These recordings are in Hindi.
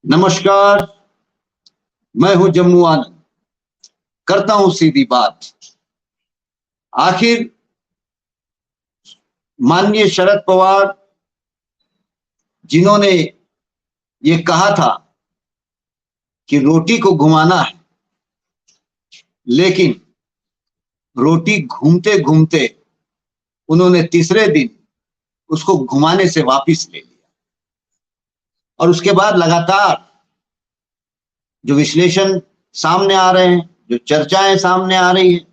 नमस्कार। मैं हूं जम्मू आनंद। करता हूं सीधी बात। आखिर माननीय शरद पवार जिन्होंने ये कहा था कि रोटी को घुमाना है, लेकिन रोटी घूमते घूमते उन्होंने तीसरे दिन उसको घुमाने से वापस ले लिया। और उसके बाद लगातार जो विश्लेषण सामने आ रहे हैं, जो चर्चाएं सामने आ रही है,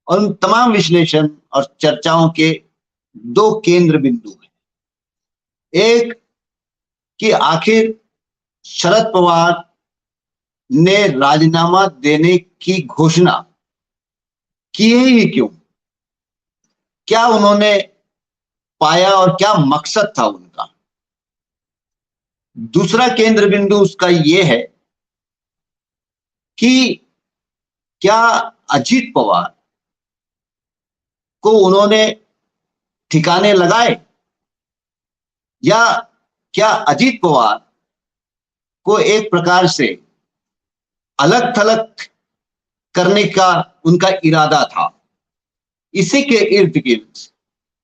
और उन तमाम विश्लेषण और चर्चाओं के दो केंद्र बिंदु हैं। एक कि आखिर शरद पवार ने राजीनामा देने की घोषणा की ही क्यों? क्या उन्होंने पाया और क्या मकसद था उनका? दूसरा केंद्र बिंदु उसका यह है कि क्या अजीत पवार को उन्होंने ठिकाने लगाए, या क्या अजीत पवार को एक प्रकार से अलग थलग करने का उनका इरादा था? इसी के इर्द गिर्द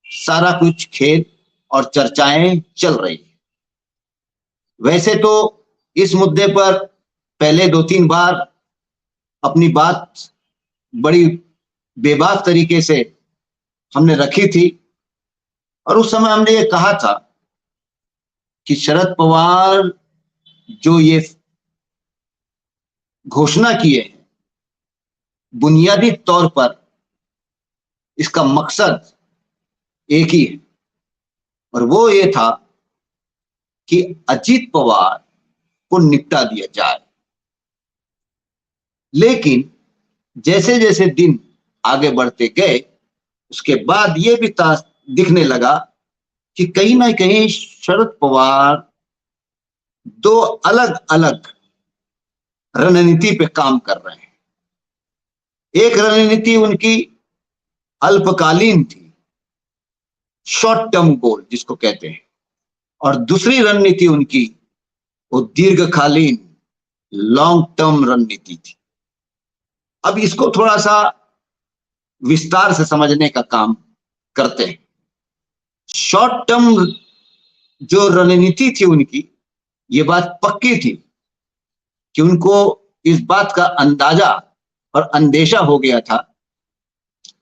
सारा कुछ खेल और चर्चाएं चल रही है। वैसे तो इस मुद्दे पर पहले 2-3 बार अपनी बात बड़ी बेबाक तरीके से हमने रखी थी, और उस समय हमने ये कहा था कि शरद पवार जो ये घोषणा किए हैं, बुनियादी तौर पर इसका मकसद एक ही है, और वो ये था कि अजीत पवार को निपटा दिया जाए। लेकिन जैसे जैसे दिन आगे बढ़ते गए, उसके बाद ये भी दिखने लगा कि कहीं ना कहीं शरद पवार दो अलग अलग रणनीति पे काम कर रहे हैं। एक रणनीति उनकी अल्पकालीन थी, शॉर्ट टर्म गोल जिसको कहते हैं, और दूसरी रणनीति उनकी वो दीर्घकालीन लॉन्ग टर्म रणनीति थी। अब इसको थोड़ा सा विस्तार से समझने का काम करते हैं। शॉर्ट टर्म जो रणनीति थी उनकी, ये बात पक्की थी कि उनको इस बात का अंदाजा और अंदेशा हो गया था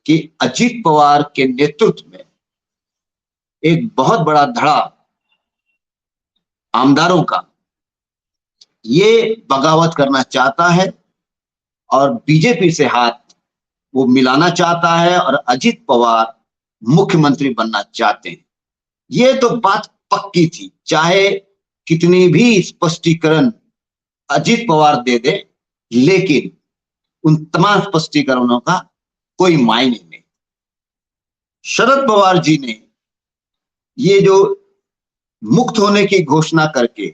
कि अजीत पवार के नेतृत्व में एक बहुत बड़ा धड़ा आमदारों का ये बगावत करना चाहता है और बीजेपी से हाथ वो मिलाना चाहता है, और अजीत पवार मुख्यमंत्री बनना चाहते हैं। ये तो बात पक्की थी, चाहे कितनी भी स्पष्टीकरण अजीत पवार दे दे, लेकिन उन तमाम स्पष्टीकरणों का कोई मायने नहीं। शरद पवार जी ने ये जो मुक्त होने की घोषणा करके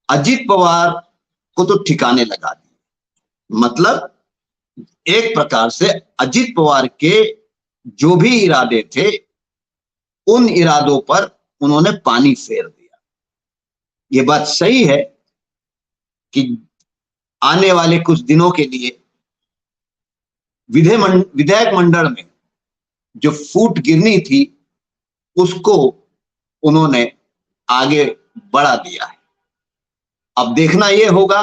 अजीत पवार को तो ठिकाने लगा दिए। मतलब एक प्रकार से अजीत पवार के जो भी इरादे थे, उन इरादों पर उन्होंने पानी फेर दिया। ये बात सही है कि आने वाले कुछ दिनों के लिए विधायक मंडल में जो फूट गिरनी थी, उसको उन्होंने आगे बढ़ा दिया है। अब देखना यह होगा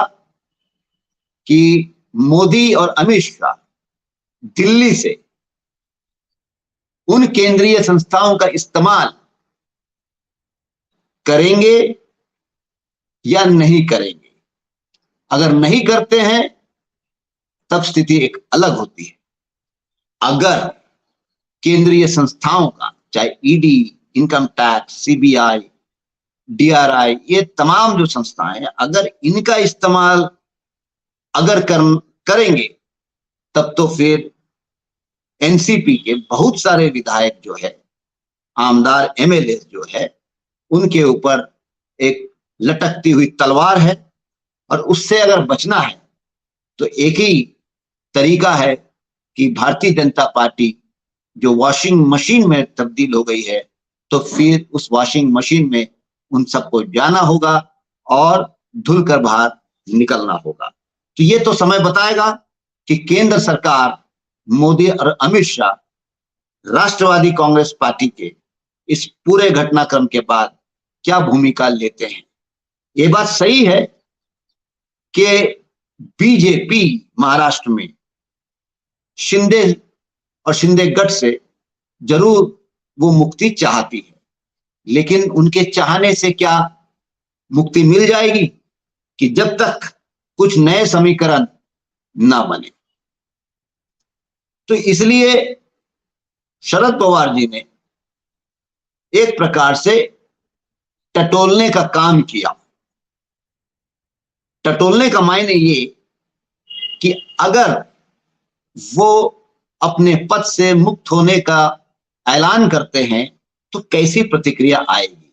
कि मोदी और अमित शाह दिल्ली से उन केंद्रीय संस्थाओं का इस्तेमाल करेंगे या नहीं करेंगे। अगर नहीं करते हैं तब स्थिति एक अलग होती है। अगर केंद्रीय संस्थाओं का, चाहे ED, income tax, CBI, DRI, ये तमाम जो संस्थाएं हैं, अगर इनका इस्तेमाल अगर करेंगे, तब तो फिर एनसीपी के बहुत सारे विधायक जो है, आमदार एमएलए जो है, उनके ऊपर एक लटकती हुई तलवार है, और उससे अगर बचना है तो एक ही तरीका है कि भारतीय जनता पार्टी जो वॉशिंग मशीन में तब्दील हो गई है, तो फिर उस वॉशिंग मशीन में उन सबको जाना होगा और धुलकर बाहर निकलना होगा। तो ये तो समय बताएगा कि केंद्र सरकार मोदी और अमित शाह राष्ट्रवादी कांग्रेस पार्टी के इस पूरे घटनाक्रम के बाद क्या भूमिका लेते हैं। ये बात सही है कि बीजेपी महाराष्ट्र में शिंदे और शिंदे गठ से जरूर वो मुक्ति चाहती है, लेकिन उनके चाहने से क्या मुक्ति मिल जाएगी कि जब तक कुछ नए समीकरण ना बने। तो इसलिए शरद पवार जी ने एक प्रकार से टटोलने का काम किया। टटोलने का मायने ये कि अगर वो अपने पद से मुक्त होने का ऐलान करते हैं तो कैसी प्रतिक्रिया आएगी,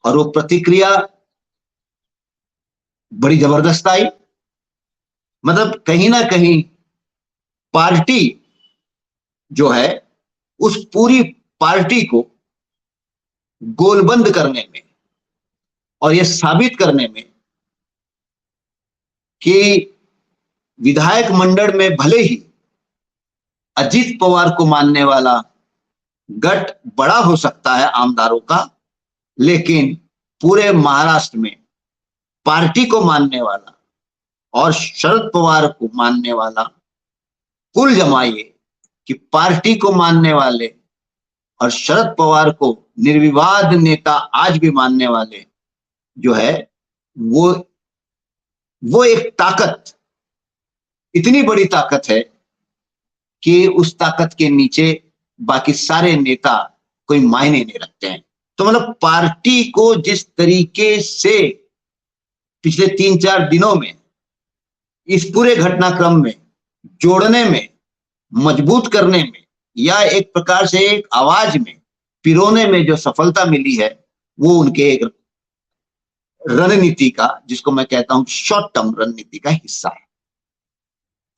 और वो प्रतिक्रिया बड़ी जबरदस्त आई। मतलब कहीं ना कहीं पार्टी जो है उस पूरी पार्टी को गोलबंद करने में और यह साबित करने में कि विधायक मंडल में भले ही अजीत पवार को मानने वाला गठ बड़ा हो सकता है आमदारों का, लेकिन पूरे महाराष्ट्र में पार्टी को मानने वाला और शरद पवार को मानने वाला, कुल जमाइए कि पार्टी को मानने वाले और शरद पवार को निर्विवाद नेता आज भी मानने वाले जो है वो एक ताकत, इतनी बड़ी ताकत है कि उस ताकत के नीचे बाकी सारे नेता कोई मायने नहीं रखते हैं। तो मतलब पार्टी को जिस तरीके से पिछले 3-4 दिनों में इस पूरे घटनाक्रम में जोड़ने में, मजबूत करने में, या एक प्रकार से एक आवाज में पिरोने में जो सफलता मिली है, वो उनके एक रणनीति का, जिसको मैं कहता हूं शॉर्ट टर्म रणनीति का हिस्सा है।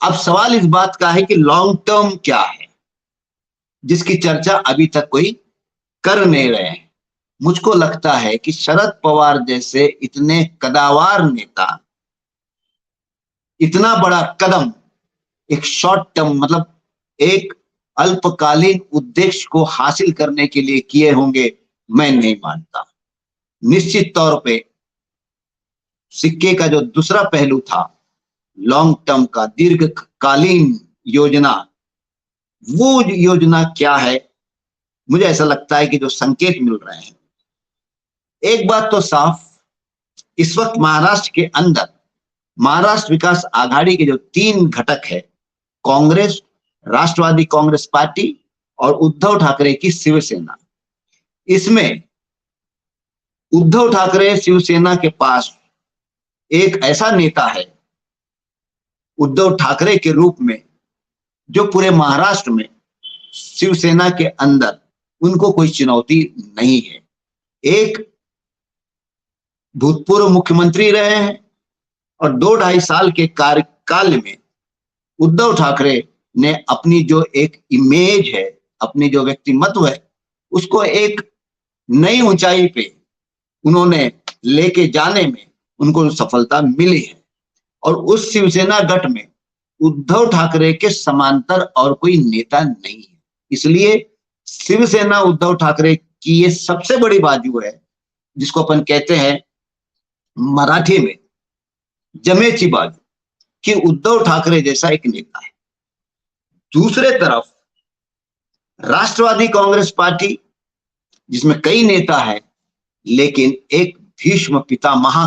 अब सवाल इस बात का है कि लॉन्ग टर्म क्या है, जिसकी चर्चा अभी तक कोई कर नहीं रहे हैं। मुझको लगता है कि शरद पवार जैसे इतने कदावर नेता इतना बड़ा कदम एक शॉर्ट टर्म, मतलब एक अल्पकालीन उद्देश्य को हासिल करने के लिए किए होंगे, मैं नहीं मानता। निश्चित तौर पे सिक्के का जो दूसरा पहलू था, लॉन्ग टर्म का, दीर्घकालीन योजना, वो योजना क्या है, मुझे ऐसा लगता है कि जो संकेत मिल रहे हैं, एक बात तो साफ, इस वक्त महाराष्ट्र के अंदर महाराष्ट्र विकास आघाड़ी के जो 3 घटक है, कांग्रेस, राष्ट्रवादी कांग्रेस पार्टी और उद्धव ठाकरे की शिवसेना, इसमें उद्धव ठाकरे शिवसेना के पास एक ऐसा नेता है उद्धव ठाकरे के रूप में जो पूरे महाराष्ट्र में शिवसेना के अंदर उनको कोई चुनौती नहीं है। एक भूतपूर्व मुख्यमंत्री रहे हैं और 2-2.5 साल के कार्यकाल में उद्धव ठाकरे ने अपनी जो एक इमेज है, अपनी जो व्यक्तिमत्व है, उसको एक नई ऊंचाई पे उन्होंने लेके जाने में उनको सफलता मिली है। और उस शिवसेना गठ में उद्धव ठाकरे के समांतर और कोई नेता नहीं है। इसलिए शिवसेना उद्धव ठाकरे की ये सबसे बड़ी बाजू है, जिसको अपन कहते हैं मराठी में जमेची बाजू, कि उद्धव ठाकरे जैसा एक नेता है। दूसरे तरफ राष्ट्रवादी कांग्रेस पार्टी, जिसमें कई नेता है, लेकिन एक भीष्म पितामह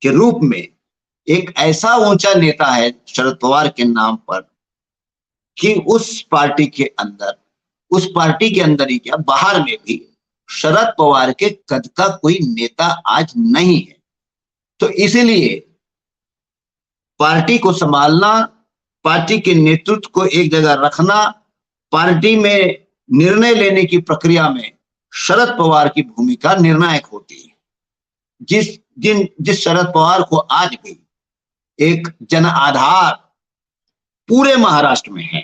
के रूप में एक ऐसा ऊंचा नेता है शरद पवार के नाम पर कि उस पार्टी के अंदर ही क्या, बाहर में भी शरद पवार के कद का कोई नेता आज नहीं है। तो इसीलिए पार्टी को संभालना, पार्टी के नेतृत्व को एक जगह रखना, पार्टी में निर्णय लेने की प्रक्रिया में शरद पवार की भूमिका निर्णायक होती है। जिस शरद पवार को आज भी एक जन आधार पूरे महाराष्ट्र में है,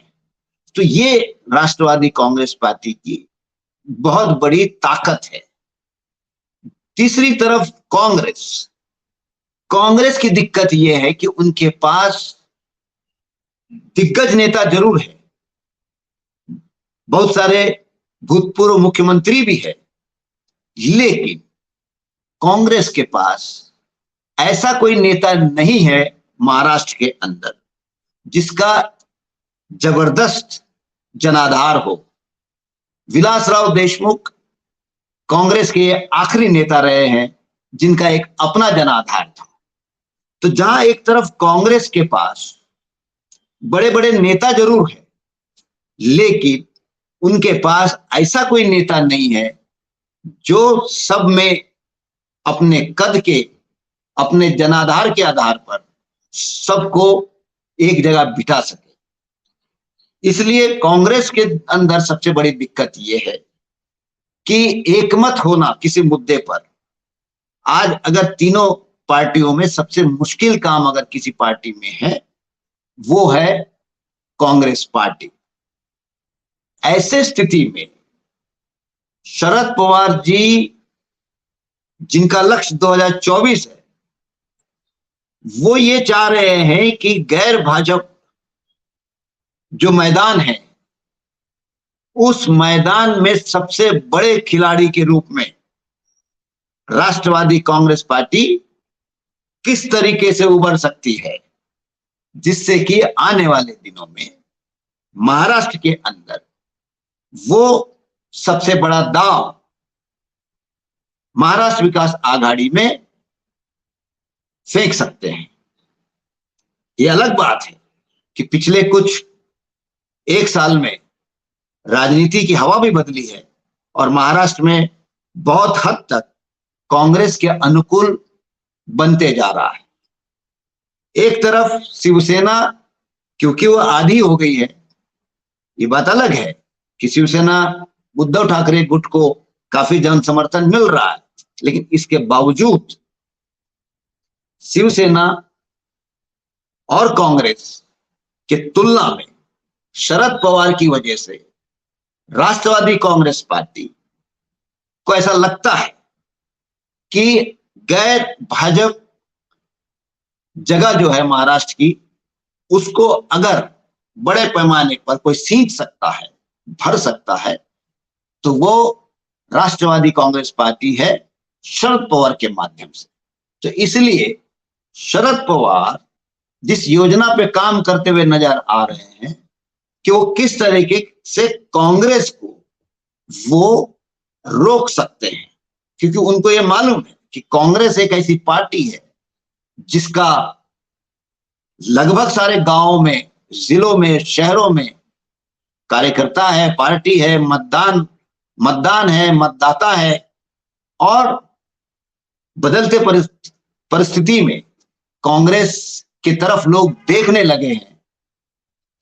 तो ये राष्ट्रवादी कांग्रेस पार्टी की बहुत बड़ी ताकत है। तीसरी तरफ कांग्रेस। कांग्रेस की दिक्कत यह है कि उनके पास दिग्गज नेता जरूर है, बहुत सारे भूतपूर्व मुख्यमंत्री भी है, लेकिन कांग्रेस के पास ऐसा कोई नेता नहीं है महाराष्ट्र के अंदर जिसका जबरदस्त जनाधार हो। विलासराव देशमुख कांग्रेस के आखिरी नेता रहे हैं जिनका एक अपना जनाधार था। तो जहां एक तरफ कांग्रेस के पास बड़े बड़े नेता जरूर है, लेकिन उनके पास ऐसा कोई नेता नहीं है जो सब में अपने कद के, अपने जनाधार के आधार पर सबको एक जगह बिठा सके। इसलिए कांग्रेस के अंदर सबसे बड़ी दिक्कत यह है कि एकमत होना किसी मुद्दे पर, आज अगर तीनों पार्टियों में सबसे मुश्किल काम अगर किसी पार्टी में है वो है कांग्रेस पार्टी। ऐसे स्थिति में शरद पवार जी जिनका लक्ष्य 2024 है, वो ये चाह रहे हैं कि गैर भाजपा जो मैदान है उस मैदान में सबसे बड़े खिलाड़ी के रूप में राष्ट्रवादी कांग्रेस पार्टी किस तरीके से उभर सकती है, जिससे कि आने वाले दिनों में महाराष्ट्र के अंदर वो सबसे बड़ा दांव महाराष्ट्र विकास आघाड़ी में फेंक सकते हैं। यह अलग बात है कि पिछले कुछ एक साल में राजनीति की हवा भी बदली है और महाराष्ट्र में बहुत हद तक कांग्रेस के अनुकूल बनते जा रहा है। एक तरफ शिवसेना क्योंकि वो आधी हो गई है, ये बात अलग है कि शिवसेना उद्धव ठाकरे गुट को काफी जन समर्थन मिल रहा है, लेकिन इसके बावजूद शिवसेना और कांग्रेस के तुलना में शरद पवार की वजह से राष्ट्रवादी कांग्रेस पार्टी को ऐसा लगता है कि गैर भाजपा जगह जो है महाराष्ट्र की, उसको अगर बड़े पैमाने पर कोई सींच सकता है, भर सकता है, तो वो राष्ट्रवादी कांग्रेस पार्टी है शरद पवार के माध्यम से। तो इसलिए शरद पवार जिस योजना पे काम करते हुए नजर आ रहे हैं कि वो किस तरीके से कांग्रेस को वो रोक सकते हैं, क्योंकि उनको ये मालूम है कि कांग्रेस एक ऐसी पार्टी है जिसका लगभग सारे गांवों में, जिलों में, शहरों में कार्यकर्ता है, पार्टी है, मतदान है, मतदाता है, और बदलते परिस्थिति में कांग्रेस की तरफ लोग देखने लगे हैं।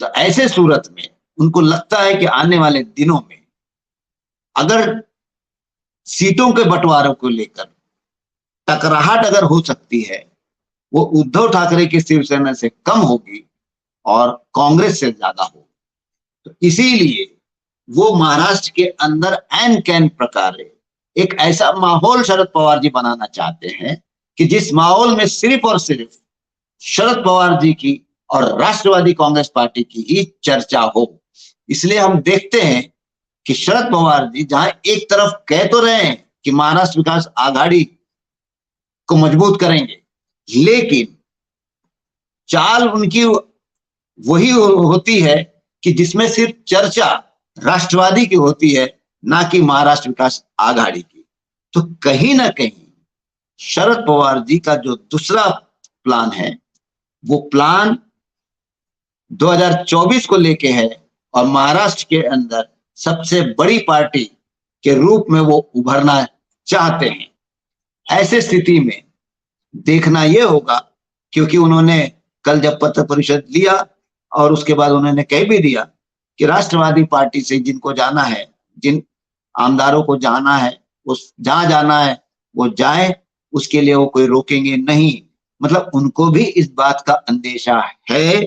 तो ऐसे सूरत में उनको लगता है कि आने वाले दिनों में अगर सीटों के बंटवारों को लेकर टकराहट अगर हो सकती है, वो उद्धव ठाकरे की शिवसेना से कम होगी और कांग्रेस से ज्यादा होगी। तो इसीलिए वो महाराष्ट्र के अंदर ऐन कैन प्रकार एक ऐसा माहौल शरद पवार जी बनाना चाहते हैं कि जिस माहौल में सिर्फ और सिर्फ शरद पवार जी की और राष्ट्रवादी कांग्रेस पार्टी की ही चर्चा हो। इसलिए हम देखते हैं कि शरद पवार जी जहां एक तरफ कह तो रहे हैं कि महाराष्ट्र विकास आघाड़ी को मजबूत करेंगे, लेकिन चाल उनकी वही होती है कि जिसमें सिर्फ चर्चा राष्ट्रवादी की होती है, ना कि महाराष्ट्र विकास आघाड़ी की। तो कहीं ना कहीं शरद पवार जी का जो दूसरा प्लान है वो प्लान 2024 को लेके है और महाराष्ट्र के अंदर सबसे बड़ी पार्टी के रूप में वो उभरना चाहते हैं। ऐसे स्थिति में देखना यह होगा, क्योंकि उन्होंने कल जब पत्र परिषद लिया और उसके बाद उन्होंने कह भी दिया कि राष्ट्रवादी पार्टी से जिनको जाना है, जिन आमदारों को जाना है, उस जहां जाना है वो जाए, उसके लिए वो कोई रोकेंगे नहीं। मतलब उनको भी इस बात का अंदेशा है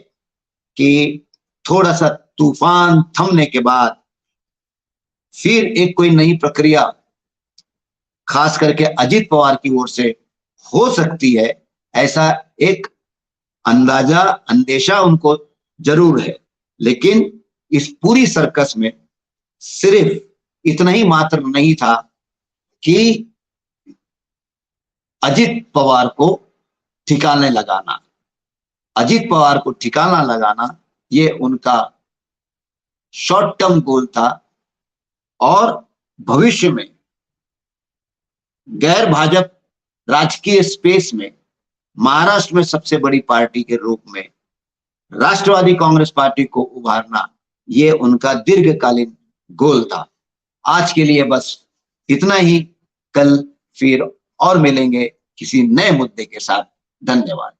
कि थोड़ा सा तूफान थमने के बाद फिर एक कोई नई प्रक्रिया खास करके अजित पवार की ओर से हो सकती है, ऐसा एक अंदाजा अंदेशा उनको जरूर है। लेकिन इस पूरी सर्कस में सिर्फ इतना ही मात्र नहीं था कि अजित पवार को ठिकाने लगाना। अजित पवार को ठिकाना लगाना ये उनका शॉर्ट टर्म गोल था, और भविष्य में गैर भाजपा राजकीय स्पेस में महाराष्ट्र में सबसे बड़ी पार्टी के रूप में राष्ट्रवादी कांग्रेस पार्टी को उभारना, ये उनका दीर्घकालीन गोल था। आज के लिए बस इतना ही। कल फिर और मिलेंगे किसी नए मुद्दे के साथ। धन्यवाद।